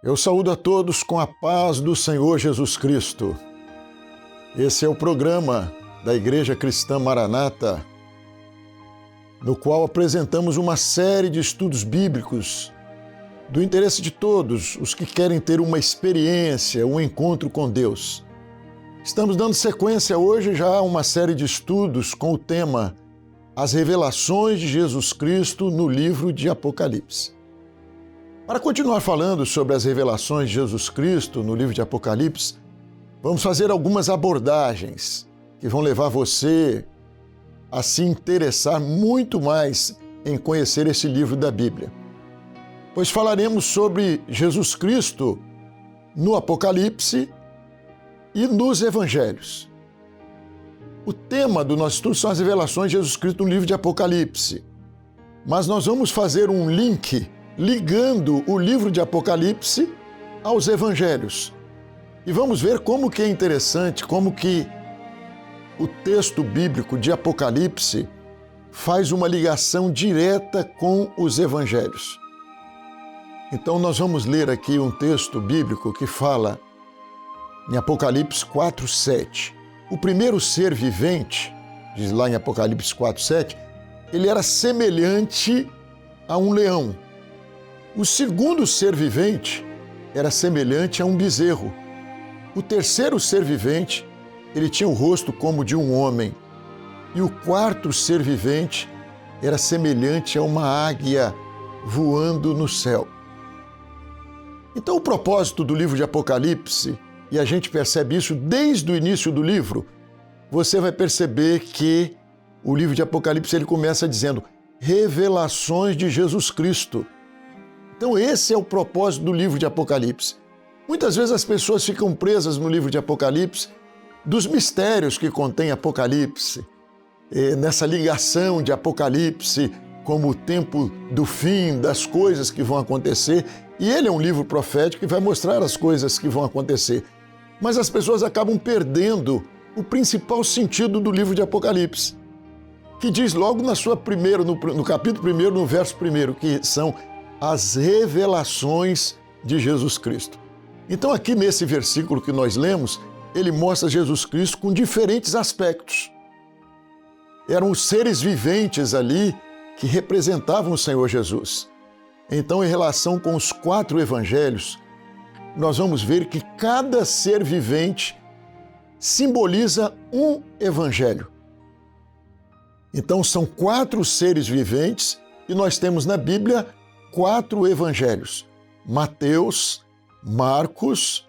Eu saúdo a todos com a paz do Senhor Jesus Cristo. Esse é o programa da Igreja Cristã Maranata, no qual apresentamos uma série de estudos bíblicos do interesse de todos os que querem ter uma experiência, um encontro com Deus. Estamos dando sequência hoje já a uma série de estudos com o tema As Revelações de Jesus Cristo no livro de Apocalipse. Para continuar falando sobre as revelações de Jesus Cristo no livro de Apocalipse, vamos fazer algumas abordagens que vão levar você a se interessar muito mais em conhecer esse livro da Bíblia. Pois falaremos sobre Jesus Cristo no Apocalipse e nos Evangelhos. O tema do nosso estudo são as revelações de Jesus Cristo no livro de Apocalipse, mas nós vamos fazer um link ligando o livro de Apocalipse aos Evangelhos. E vamos ver como que é interessante, como que o texto bíblico de Apocalipse faz uma ligação direta com os Evangelhos. Então nós vamos ler aqui um texto bíblico que fala em Apocalipse 4:7. O primeiro ser vivente, diz lá em Apocalipse 4:7, ele era semelhante a um leão. O segundo ser vivente era semelhante a um bezerro. O terceiro ser vivente, ele tinha o rosto como de um homem. E o quarto ser vivente era semelhante a uma águia voando no céu. Então o propósito do livro de Apocalipse, e a gente percebe isso desde o início do livro, você vai perceber que o livro de Apocalipse ele começa dizendo revelações de Jesus Cristo. Então esse é o propósito do livro de Apocalipse. Muitas vezes as pessoas ficam presas no livro de Apocalipse dos mistérios que contém Apocalipse, nessa ligação de Apocalipse como o tempo do fim, das coisas que vão acontecer. E ele é um livro profético que vai mostrar as coisas que vão acontecer. Mas as pessoas acabam perdendo o principal sentido do livro de Apocalipse, que diz logo no capítulo 1, no verso 1, que são as revelações de Jesus Cristo. Então aqui nesse versículo que nós lemos, ele mostra Jesus Cristo com diferentes aspectos. Eram os seres viventes ali que representavam o Senhor Jesus. Então, em relação com os 4 evangelhos, nós vamos ver que cada ser vivente simboliza um evangelho. Então, são 4 seres viventes e nós temos na Bíblia 4 evangelhos: Mateus, Marcos,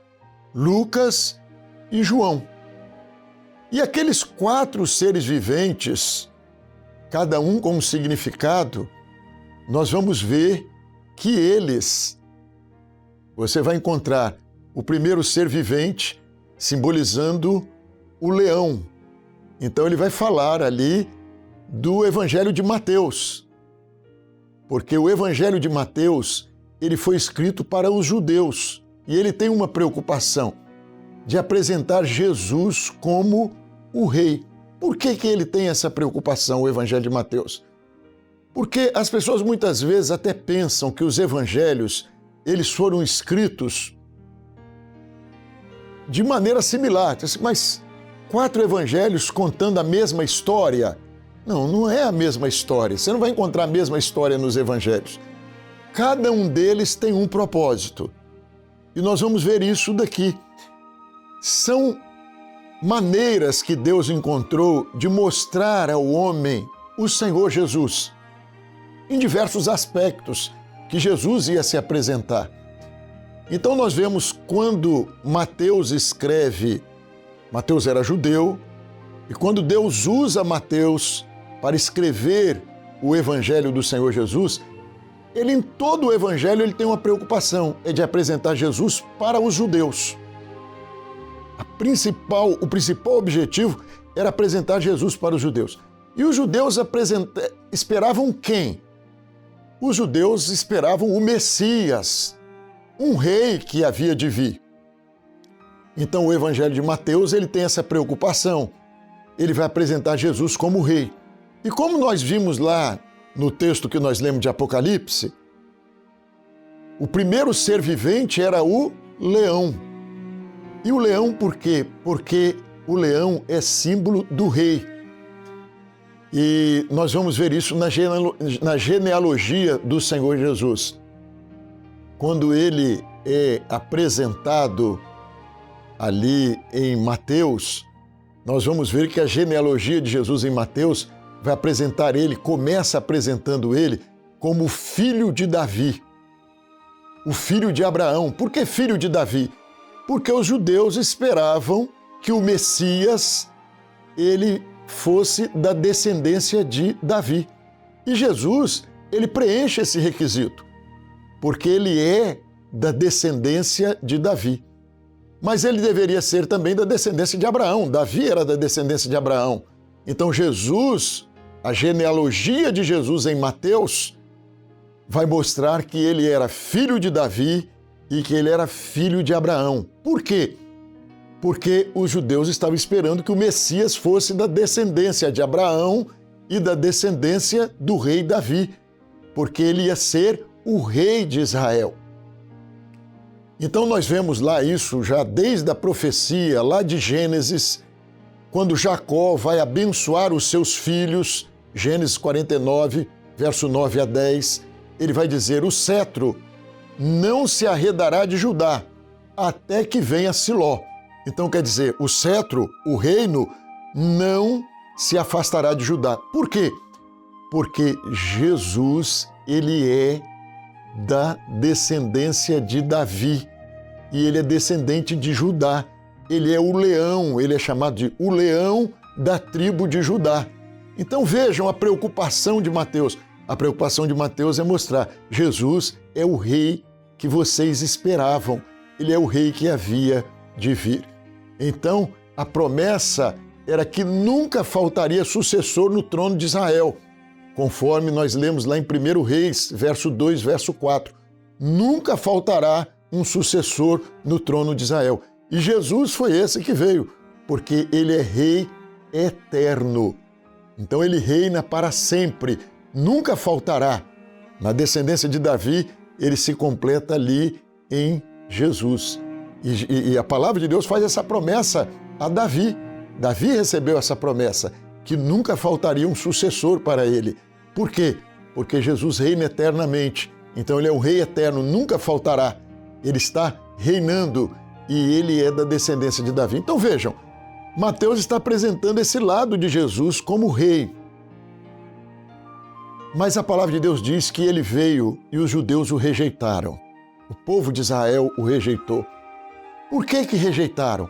Lucas e João. E aqueles 4 seres viventes, cada um com um significado, nós vamos ver que você vai encontrar o primeiro ser vivente simbolizando o leão. Então ele vai falar ali do Evangelho de Mateus, porque o Evangelho de Mateus ele foi escrito para os judeus e ele tem uma preocupação de apresentar Jesus como o rei. Por que ele tem essa preocupação, o Evangelho de Mateus? Porque as pessoas muitas vezes até pensam que os evangelhos eles foram escritos de maneira similar. Mas 4 evangelhos contando a mesma história? Não, não é a mesma história. Você não vai encontrar a mesma história nos evangelhos. Cada um deles tem um propósito. E nós vamos ver isso daqui. São maneiras que Deus encontrou de mostrar ao homem o Senhor Jesus, em diversos aspectos que Jesus ia se apresentar. Então nós vemos quando Mateus escreve, Mateus era judeu, e quando Deus usa Mateus para escrever o Evangelho do Senhor Jesus, ele em todo o Evangelho ele tem uma preocupação, é de apresentar Jesus para os judeus. O principal objetivo era apresentar Jesus para os judeus. E os judeus esperavam quem? Os judeus esperavam o Messias, um rei que havia de vir. Então o Evangelho de Mateus ele tem essa preocupação. Ele vai apresentar Jesus como rei. E como nós vimos lá no texto que nós lemos de Apocalipse, O primeiro ser vivente era o leão. E o leão por quê? Porque o leão é símbolo do rei. E nós vamos ver isso na genealogia do Senhor Jesus. Quando ele é apresentado ali em Mateus, nós vamos ver que a genealogia de Jesus em Mateus vai apresentar ele, começa apresentando ele como filho de Davi, o filho de Abraão. Por que filho de Davi? Porque os judeus esperavam que o Messias, ele fosse da descendência de Davi. E Jesus, ele preenche esse requisito, porque ele é da descendência de Davi. Mas ele deveria ser também da descendência de Abraão. Davi era da descendência de Abraão. Então Jesus, a genealogia de Jesus em Mateus, vai mostrar que ele era filho de Davi e que ele era filho de Abraão. Por quê? Porque os judeus estavam esperando que o Messias fosse da descendência de Abraão e da descendência do rei Davi, porque ele ia ser o rei de Israel. Então nós vemos lá isso já desde a profecia, lá de Gênesis, quando Jacó vai abençoar os seus filhos, Gênesis 49, verso 9 a 10, ele vai dizer: o cetro não se arredará de Judá, até que venha Siló. Então quer dizer, o cetro, o reino, não se afastará de Judá. Por quê? Porque Jesus, ele é da descendência de Davi e ele é descendente de Judá. Ele é o leão, ele é chamado de o leão da tribo de Judá. Então vejam a preocupação de Mateus. A preocupação de Mateus é mostrar: Jesus é o rei que vocês esperavam, ele é o rei que havia de vir. Então, a promessa era que nunca faltaria sucessor no trono de Israel, conforme nós lemos lá em 1 Reis, verso 2, verso 4. Nunca faltará um sucessor no trono de Israel. E Jesus foi esse que veio, porque ele é rei eterno. Então ele reina para sempre, nunca faltará. Na descendência de Davi, ele se completa ali em Jesus. E a palavra de Deus faz essa promessa a Davi. Davi recebeu essa promessa, que nunca faltaria um sucessor para ele. Por quê? Porque Jesus reina eternamente. Então ele é um rei eterno, nunca faltará. Ele está reinando e ele é da descendência de Davi. Então vejam, Mateus está apresentando esse lado de Jesus como rei. Mas a palavra de Deus diz que ele veio e os judeus o rejeitaram. O povo de Israel o rejeitou. Por que rejeitaram?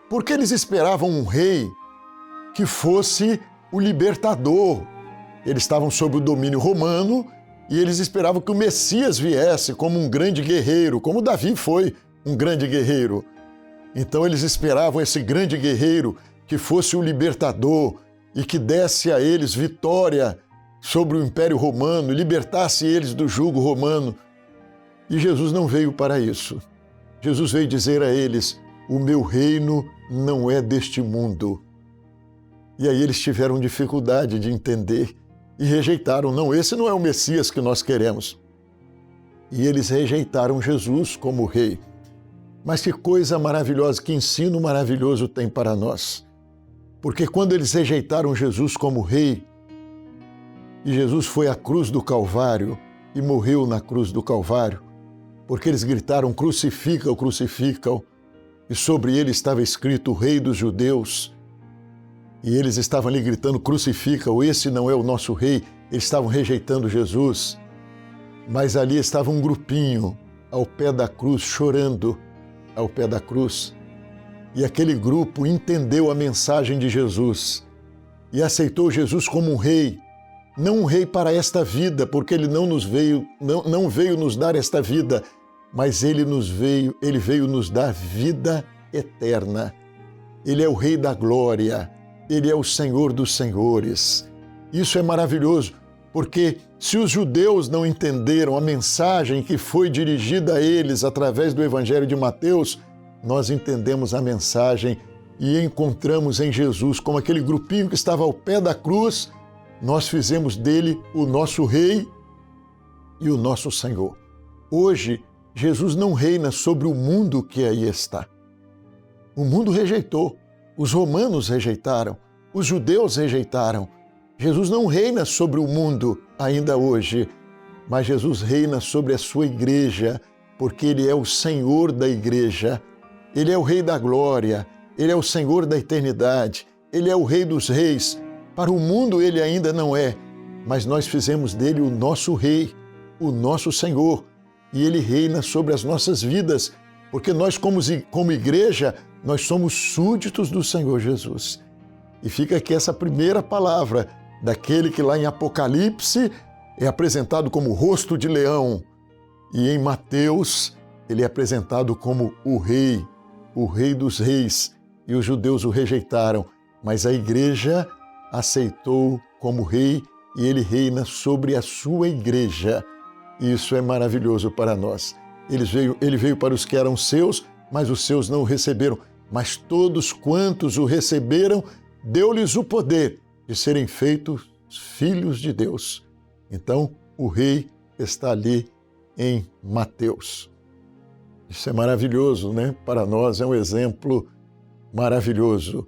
Porque eles esperavam um rei que fosse o libertador. Eles estavam sob o domínio romano e eles esperavam que o Messias viesse como um grande guerreiro, como Davi foi um grande guerreiro. Então eles esperavam esse grande guerreiro que fosse o libertador e que desse a eles vitória sobre o Império Romano, libertasse eles do jugo romano. E Jesus não veio para isso. Jesus veio dizer a eles: o meu reino não é deste mundo. E aí eles tiveram dificuldade de entender e rejeitaram. Não, esse não é o Messias que nós queremos. E eles rejeitaram Jesus como rei. Mas que coisa maravilhosa, que ensino maravilhoso tem para nós. Porque quando eles rejeitaram Jesus como rei, e Jesus foi à cruz do Calvário e morreu na cruz do Calvário, porque eles gritaram: crucifica-o, crucifica-o, e sobre ele estava escrito o Rei dos Judeus, e eles estavam ali gritando: crucifica-o, esse não é o nosso rei. Eles estavam rejeitando Jesus, mas ali estava um grupinho ao pé da cruz, chorando ao pé da cruz, e aquele grupo entendeu a mensagem de Jesus e aceitou Jesus como um rei. Não um rei para esta vida, porque ele não veio nos dar esta vida, mas ele veio nos dar vida eterna. Ele é o Rei da glória, ele é o Senhor dos senhores. Isso é maravilhoso, porque se os judeus não entenderam a mensagem que foi dirigida a eles através do Evangelho de Mateus, nós entendemos a mensagem e encontramos em Jesus, como aquele grupinho que estava ao pé da cruz, nós fizemos dele o nosso Rei e o nosso Senhor. Hoje, Jesus não reina sobre o mundo que aí está. O mundo rejeitou, os romanos rejeitaram, os judeus rejeitaram. Jesus não reina sobre o mundo ainda hoje, mas Jesus reina sobre a sua igreja, porque Ele é o Senhor da igreja. Ele é o Rei da glória, Ele é o Senhor da eternidade, Ele é o Rei dos reis. Para o mundo Ele ainda não é, mas nós fizemos dele o nosso Rei, o nosso Senhor, e Ele reina sobre as nossas vidas, porque nós, como igreja, nós somos súditos do Senhor Jesus. E fica aqui essa primeira palavra daquele que lá em Apocalipse é apresentado como rosto de leão, e em Mateus ele é apresentado como o Rei dos reis, e os judeus o rejeitaram, mas a igreja aceitou como Rei, e Ele reina sobre a sua igreja. Isso é maravilhoso para nós. Ele veio para os que eram seus, mas os seus não o receberam. Mas todos quantos o receberam, deu-lhes o poder de serem feitos filhos de Deus. Então, o Rei está ali em Mateus. Isso é maravilhoso, né? Para nós é um exemplo maravilhoso.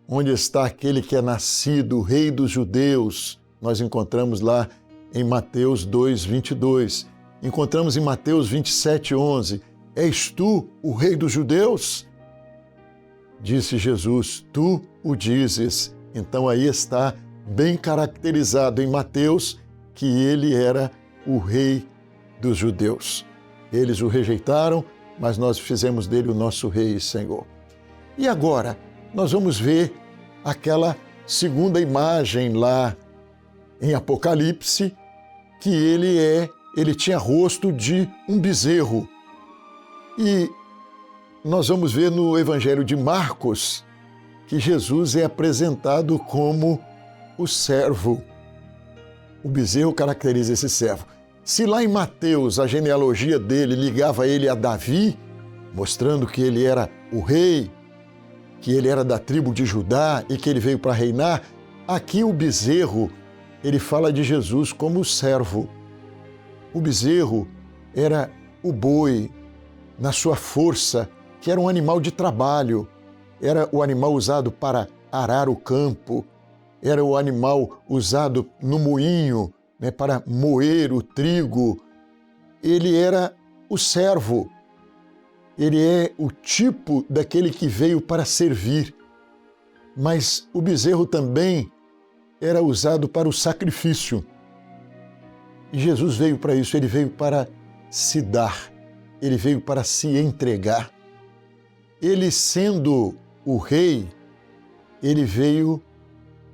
Onde está aquele que é nascido, o Rei dos judeus? Nós encontramos lá em Mateus 2:22. Encontramos em Mateus 27:11. És tu o Rei dos judeus? Disse Jesus, tu o dizes. Então aí está bem caracterizado em Mateus que ele era o Rei dos judeus. Eles o rejeitaram, mas nós fizemos dele o nosso Rei e Senhor. E agora, nós vamos ver aquela segunda imagem lá em Apocalipse, que ele tinha rosto de um bezerro. E nós vamos ver no Evangelho de Marcos que Jesus é apresentado como o servo. O bezerro caracteriza esse servo. Se lá em Mateus a genealogia dele ligava ele a Davi, mostrando que ele era o rei, que ele era da tribo de Judá e que ele veio para reinar, aqui o bezerro, ele fala de Jesus como o servo. O bezerro era o boi, na sua força, que era um animal de trabalho, era o animal usado para arar o campo, era o animal usado no moinho, né, para moer o trigo. Ele era o servo. Ele é o tipo daquele que veio para servir. Mas o bezerro também era usado para o sacrifício. E Jesus veio para isso, ele veio para se dar, ele veio para se entregar. Ele, sendo o rei, ele veio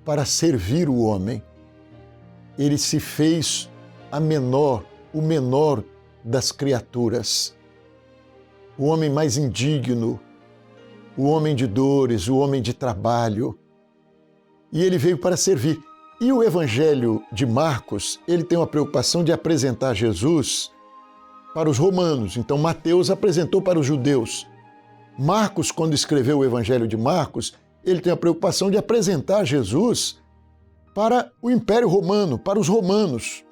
para servir o homem. Ele se fez o menor das criaturas. O homem mais indigno, o homem de dores, o homem de trabalho. E ele veio para servir. E o Evangelho de Marcos, ele tem uma preocupação de apresentar Jesus para os romanos. Então, Mateus apresentou para os judeus. Marcos, quando escreveu o Evangelho de Marcos, ele tem a preocupação de apresentar Jesus para o Império Romano, para os romanos.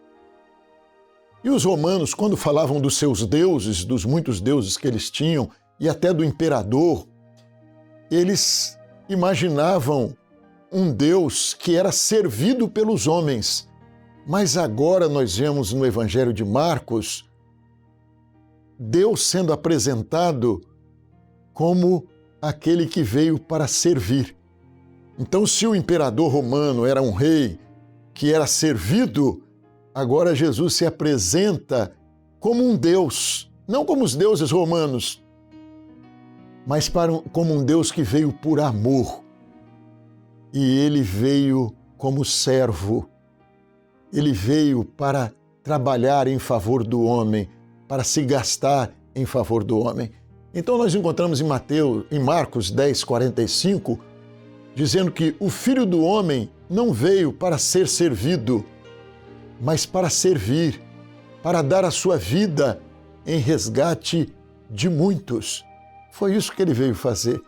E os romanos, quando falavam dos seus deuses, dos muitos deuses que eles tinham, e até do imperador, eles imaginavam um Deus que era servido pelos homens. Mas agora nós vemos no Evangelho de Marcos Deus sendo apresentado como aquele que veio para servir. Então, se o imperador romano era um rei que era servido, agora Jesus se apresenta como um Deus, não como os deuses romanos, mas como um Deus que veio por amor. E ele veio como servo. Ele veio para trabalhar em favor do homem, para se gastar em favor do homem. Então nós encontramos em Marcos 10:45, dizendo que o Filho do Homem não veio para ser servido, mas para servir, para dar a sua vida em resgate de muitos. Foi isso que ele veio fazer.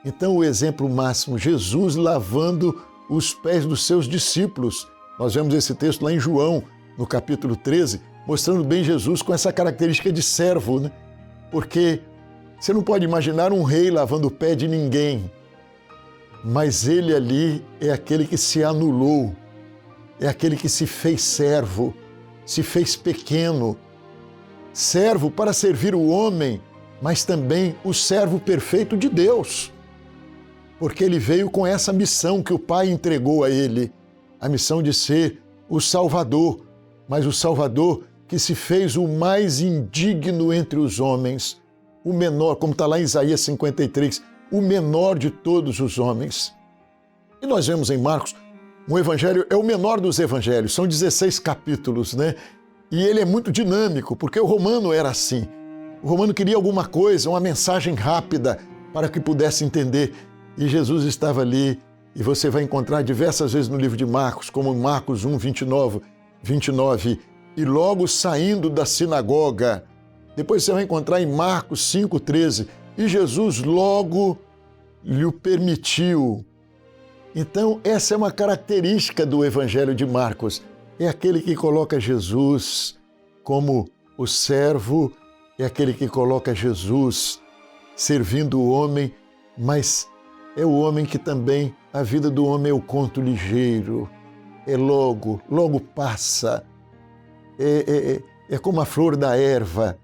Então o exemplo máximo, Jesus lavando os pés dos seus discípulos. Nós vemos esse texto lá em João, no capítulo 13, mostrando bem Jesus com essa característica de servo, né? Porque você não pode imaginar um rei lavando o pé de ninguém, mas ele ali é aquele que se anulou, é aquele que se fez servo, se fez pequeno, servo para servir o homem, mas também o servo perfeito de Deus, porque ele veio com essa missão que o Pai entregou a ele, a missão de ser o Salvador, mas o Salvador que se fez o mais indigno entre os homens, o menor, como está lá em Isaías 53, o menor de todos os homens. E nós vemos em Marcos, um evangelho, é o menor dos evangelhos, são 16 capítulos, né? E ele é muito dinâmico, porque o romano era assim. O romano queria alguma coisa, uma mensagem rápida para que pudesse entender. E Jesus estava ali, e você vai encontrar diversas vezes no livro de Marcos, como em Marcos 1, 29, e logo saindo da sinagoga. Depois você vai encontrar em Marcos 5, 13, e Jesus logo lhe permitiu. Então, essa é uma característica do Evangelho de Marcos. É aquele que coloca Jesus como o servo, é aquele que coloca Jesus servindo o homem, mas é o homem que também, a vida do homem é o conto ligeiro, é logo passa, é como a flor da erva.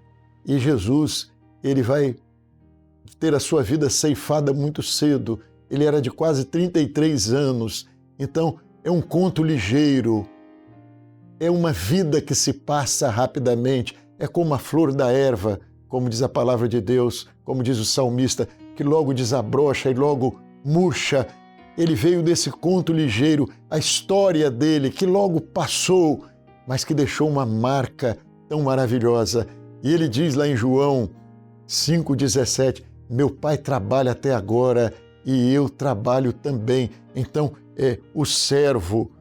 E Jesus, ele vai ter a sua vida ceifada muito cedo. Ele era de quase 33 anos, então é um conto ligeiro, é uma vida que se passa rapidamente, é como a flor da erva, como diz a palavra de Deus, como diz o salmista, que logo desabrocha e logo murcha. Ele veio desse conto ligeiro, a história dele, que logo passou, mas que deixou uma marca tão maravilhosa. E ele diz lá em João 5,17, meu Pai trabalha até agora e eu trabalho também. Então, o servo,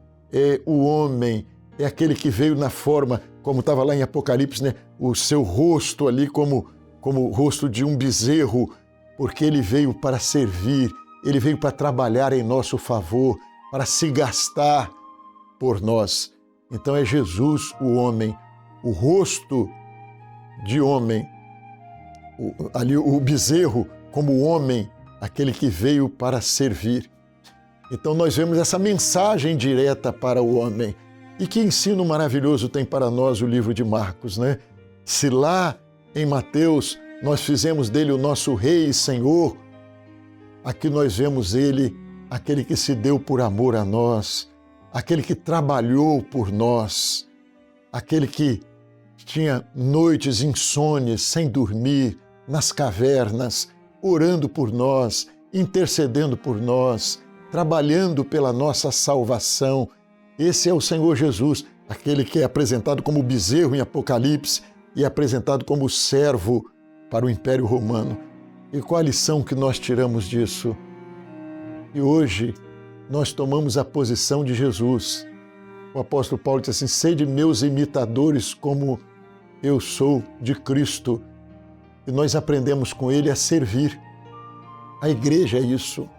o homem, é aquele que veio na forma, como estava lá em Apocalipse, né? O seu rosto ali como o rosto de um bezerro, porque ele veio para servir, ele veio para trabalhar em nosso favor, para se gastar por nós. Então é Jesus, o homem, o rosto de homem, ali o bezerro como homem, aquele que veio para servir. Então nós vemos essa mensagem direta para o homem. E que ensino maravilhoso tem para nós o livro de Marcos, né? Se lá em Mateus nós fizemos dele o nosso Rei e Senhor, aqui nós vemos ele, aquele que se deu por amor a nós, aquele que trabalhou por nós, aquele que tinha noites insônias, sem dormir, nas cavernas, orando por nós, intercedendo por nós, trabalhando pela nossa salvação. Esse é o Senhor Jesus, aquele que é apresentado como bezerro em Apocalipse e apresentado como servo para o Império Romano. E qual a lição que nós tiramos disso? E hoje nós tomamos a posição de Jesus. O apóstolo Paulo diz assim, sede meus imitadores como eu sou de Cristo. E nós aprendemos com ele a servir. A igreja é isso,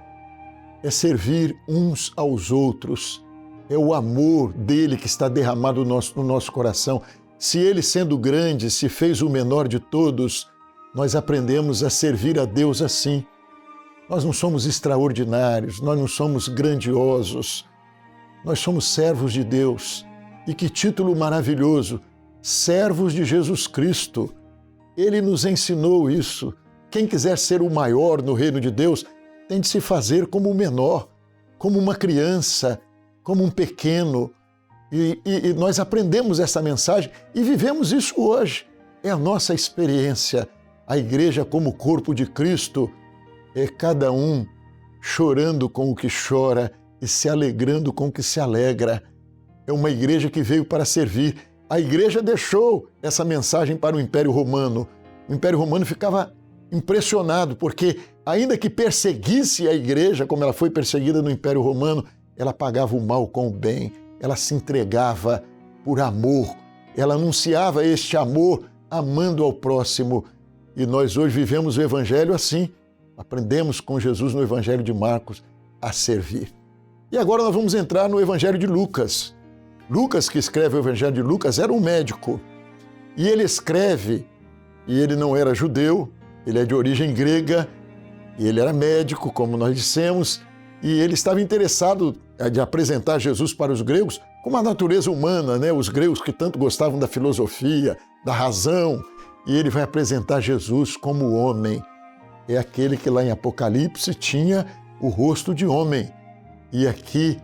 é servir uns aos outros. É o amor dele que está derramado no nosso coração. Se ele, sendo grande, se fez o menor de todos, nós aprendemos a servir a Deus assim. Nós não somos extraordinários, nós não somos grandiosos, nós somos servos de Deus. E que título maravilhoso! Servos de Jesus Cristo. Ele nos ensinou isso. Quem quiser ser o maior no reino de Deus tem de se fazer como o menor, como uma criança, como um pequeno. E nós aprendemos essa mensagem e vivemos isso hoje. É a nossa experiência. A igreja como corpo de Cristo é cada um chorando com o que chora e se alegrando com o que se alegra. É uma igreja que veio para servir. A igreja deixou essa mensagem para o Império Romano. O Império Romano ficava impressionado, porque ainda que perseguisse a igreja, como ela foi perseguida no Império Romano, ela pagava o mal com o bem, ela se entregava por amor, ela anunciava este amor amando ao próximo. E nós hoje vivemos o Evangelho assim, aprendemos com Jesus no Evangelho de Marcos a servir. E agora nós vamos entrar no Evangelho de Lucas. Lucas, que escreve o Evangelho de Lucas, era um médico. E ele escreve, e ele não era judeu, ele é de origem grega, e ele era médico, como nós dissemos, e ele estava interessado de apresentar Jesus para os gregos como a natureza humana, né? Os gregos que tanto gostavam da filosofia, da razão, e ele vai apresentar Jesus como homem. É aquele que lá em Apocalipse tinha o rosto de homem. E aqui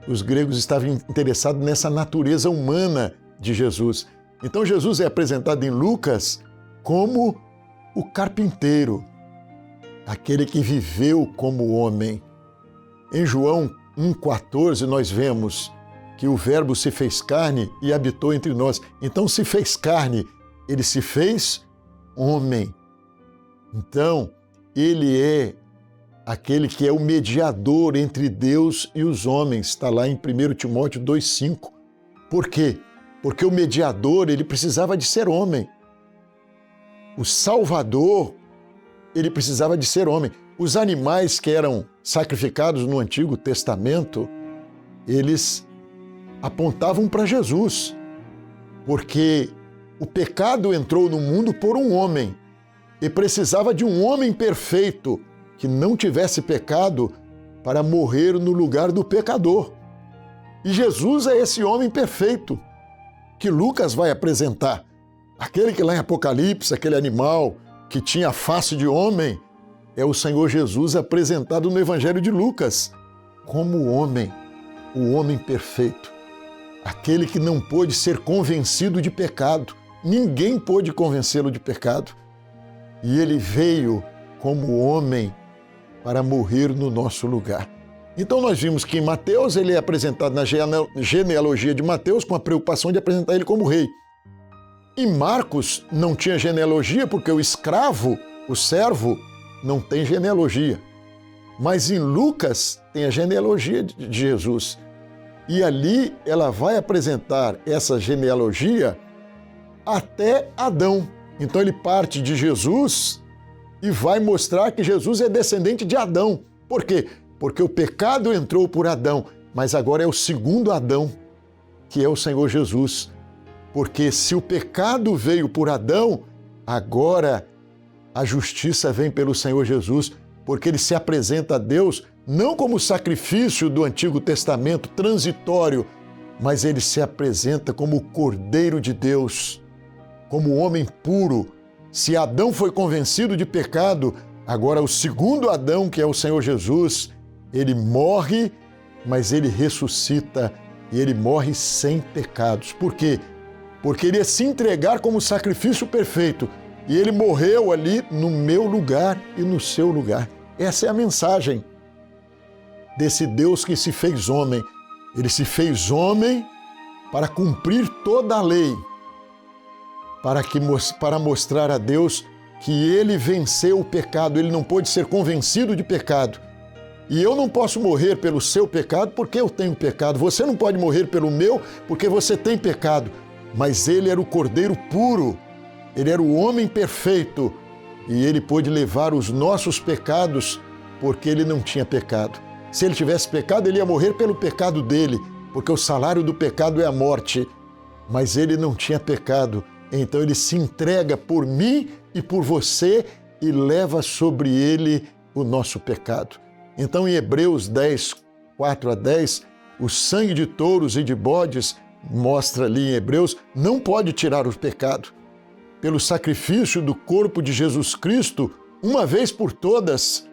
os gregos estavam interessados nessa natureza humana de Jesus. Então Jesus é apresentado em Lucas como o carpinteiro, aquele que viveu como homem. Em João 1,14 nós vemos que o Verbo se fez carne e habitou entre nós. Então se fez carne, ele se fez homem. Então ele é aquele que é o mediador entre Deus e os homens. Está lá em 1 Timóteo 2,5. Por quê? Porque o mediador, ele precisava de ser homem. O Salvador, ele precisava de ser homem. Os animais que eram sacrificados no Antigo Testamento, eles apontavam para Jesus, porque o pecado entrou no mundo por um homem e precisava de um homem perfeito que não tivesse pecado para morrer no lugar do pecador. E Jesus é esse homem perfeito que Lucas vai apresentar. Aquele que lá em Apocalipse, aquele animal que tinha a face de homem, é o Senhor Jesus apresentado no Evangelho de Lucas como homem, o homem perfeito. Aquele que não pôde ser convencido de pecado. Ninguém pôde convencê-lo de pecado. E ele veio como homem para morrer no nosso lugar. Então nós vimos que em Mateus ele é apresentado na genealogia de Mateus com a preocupação de apresentar ele como rei. Em Marcos não tinha genealogia porque o escravo, o servo, não tem genealogia. Mas em Lucas tem a genealogia de Jesus. E ali ela vai apresentar essa genealogia até Adão. Então ele parte de Jesus e vai mostrar que Jesus é descendente de Adão. Por quê? Porque o pecado entrou por Adão, mas agora é o segundo Adão, que é o Senhor Jesus. Porque se o pecado veio por Adão, agora a justiça vem pelo Senhor Jesus, porque ele se apresenta a Deus não como sacrifício do Antigo Testamento transitório, mas ele se apresenta como o Cordeiro de Deus, como homem puro. Se Adão foi convencido de pecado, agora o segundo Adão, que é o Senhor Jesus, ele morre, mas ele ressuscita e ele morre sem pecados. Por quê? Porque ele ia se entregar como sacrifício perfeito e ele morreu ali no meu lugar e no seu lugar. Essa é a mensagem desse Deus que se fez homem. Ele se fez homem para cumprir toda a lei, para mostrar a Deus que ele venceu o pecado, ele não pôde ser convencido de pecado. E eu não posso morrer pelo seu pecado porque eu tenho pecado. Você não pode morrer pelo meu porque você tem pecado. Mas ele era o Cordeiro puro, ele era o homem perfeito e ele pôde levar os nossos pecados porque ele não tinha pecado. Se ele tivesse pecado, ele ia morrer pelo pecado dele, porque o salário do pecado é a morte. Mas ele não tinha pecado, então ele se entrega por mim e por você e leva sobre ele o nosso pecado. Então em Hebreus 10, 4 a 10, o sangue de touros e de bodes, mostra ali em Hebreus, não pode tirar o pecado. Pelo sacrifício do corpo de Jesus Cristo, uma vez por todas,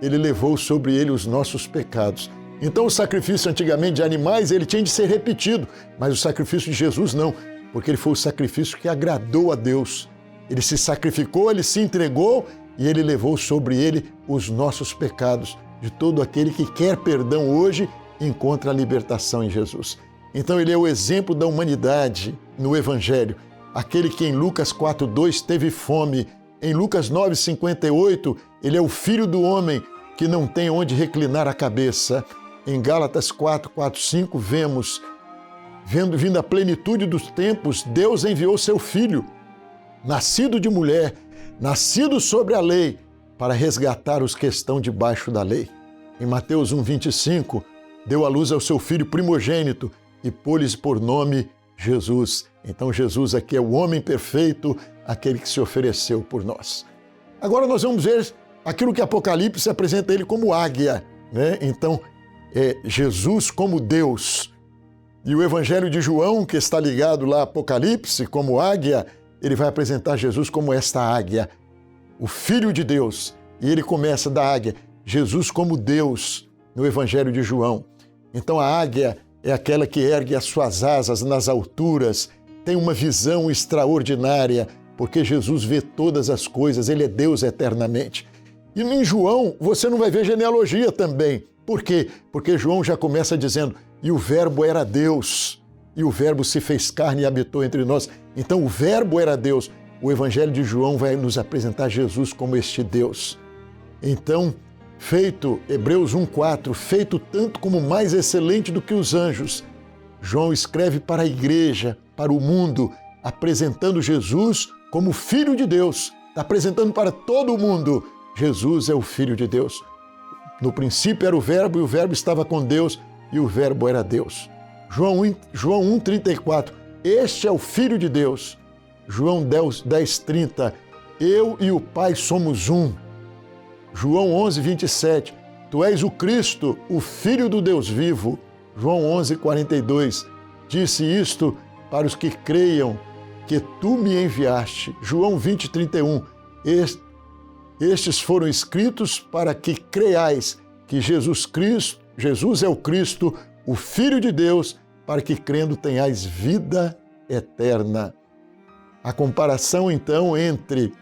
ele levou sobre ele os nossos pecados. Então o sacrifício antigamente de animais, ele tinha de ser repetido, mas o sacrifício de Jesus não, porque ele foi o sacrifício que agradou a Deus. Ele se sacrificou, ele se entregou e ele levou sobre ele os nossos pecados. De todo aquele que quer perdão hoje, encontra a libertação em Jesus. Então ele é o exemplo da humanidade no Evangelho. Aquele que em Lucas 4,2 teve fome. Em Lucas 9,58, ele é o Filho do Homem que não tem onde reclinar a cabeça. Em Gálatas 4:5 vemos, vindo a plenitude dos tempos, Deus enviou seu Filho, nascido de mulher, nascido sobre a lei, para resgatar os que estão debaixo da lei. Em Mateus 1:25, deu à luz ao seu Filho primogênito e pôs-lhes por nome Jesus. Então Jesus aqui é o homem perfeito, aquele que se ofereceu por nós. Agora nós vamos ver aquilo que Apocalipse apresenta ele como águia, né? Então, Jesus como Deus. E o Evangelho de João, que está ligado lá a Apocalipse como águia, ele vai apresentar Jesus como esta águia, o Filho de Deus. E ele começa da águia, Jesus como Deus, no Evangelho de João. Então a águia é aquela que ergue as suas asas nas alturas, tem uma visão extraordinária, porque Jesus vê todas as coisas, ele é Deus eternamente. E em João você não vai ver genealogia também. Por quê? Porque João já começa dizendo, e o Verbo era Deus, e o Verbo se fez carne e habitou entre nós. Então o Verbo era Deus. O Evangelho de João vai nos apresentar Jesus como este Deus. Então, feito, Hebreus 1,4, feito tanto como mais excelente do que os anjos, João escreve para a igreja, para o mundo, apresentando Jesus como Filho de Deus. Está apresentando para todo o mundo, Jesus é o Filho de Deus. No princípio era o Verbo, e o Verbo estava com Deus, e o Verbo era Deus. João 1,34, este é o Filho de Deus. João 10,30, eu e o Pai somos um. João 11,27, tu és o Cristo, o Filho do Deus vivo. João 11,42, disse isto para os que creiam que tu me enviaste. João 20,31, estes foram escritos para que creiais que Jesus é o Cristo, o Filho de Deus, para que crendo tenhais vida eterna. A comparação, então, entre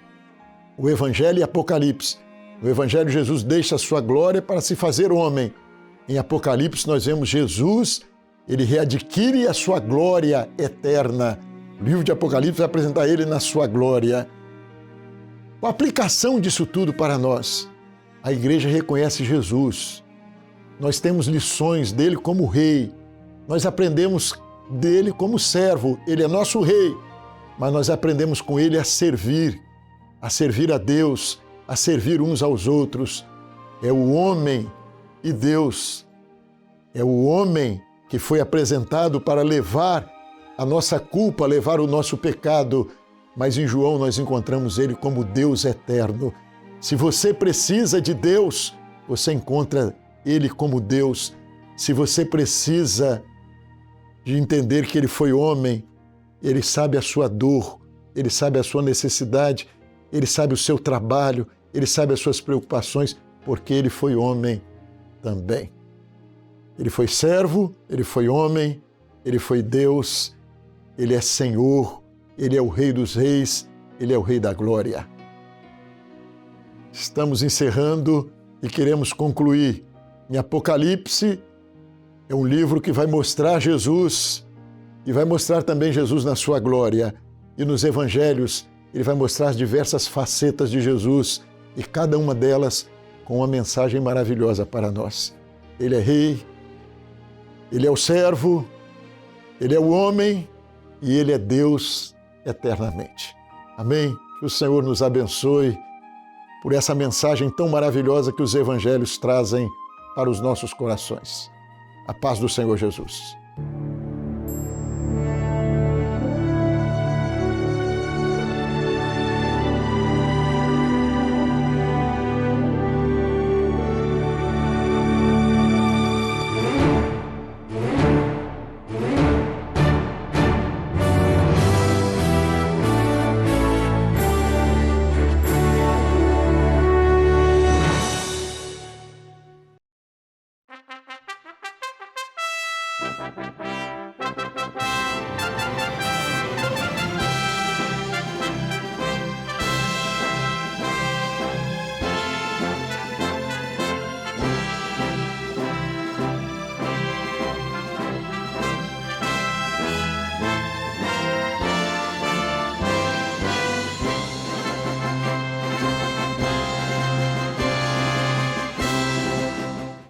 o Evangelho e Apocalipse. No Evangelho, Jesus deixa a sua glória para se fazer homem. Em Apocalipse, nós vemos Jesus, ele readquire a sua glória eterna. O livro de Apocalipse vai apresentar ele na sua glória. A aplicação disso tudo para nós. A igreja reconhece Jesus. Nós temos lições dele como rei. Nós aprendemos dele como servo. Ele é nosso rei. Mas nós aprendemos com ele a servir a Deus, a servir uns aos outros. É o homem e Deus. É o homem que foi apresentado para levar a nossa culpa, levar o nosso pecado. Mas em João nós encontramos ele como Deus eterno. Se você precisa de Deus, você encontra ele como Deus. Se você precisa de entender que ele foi homem, ele sabe a sua dor, ele sabe a sua necessidade, ele sabe o seu trabalho, ele sabe as suas preocupações, porque ele foi homem também. Ele foi servo, ele foi homem, ele foi Deus, ele é Senhor, ele é o Rei dos Reis, ele é o Rei da Glória. Estamos encerrando e queremos concluir. Em Apocalipse, é um livro que vai mostrar Jesus e vai mostrar também Jesus na sua glória. E nos Evangelhos, ele vai mostrar as diversas facetas de Jesus e cada uma delas com uma mensagem maravilhosa para nós. Ele é Rei, ele é o servo, ele é o homem e ele é Deus eternamente. Amém? Que o Senhor nos abençoe por essa mensagem tão maravilhosa que os Evangelhos trazem para os nossos corações. A paz do Senhor Jesus.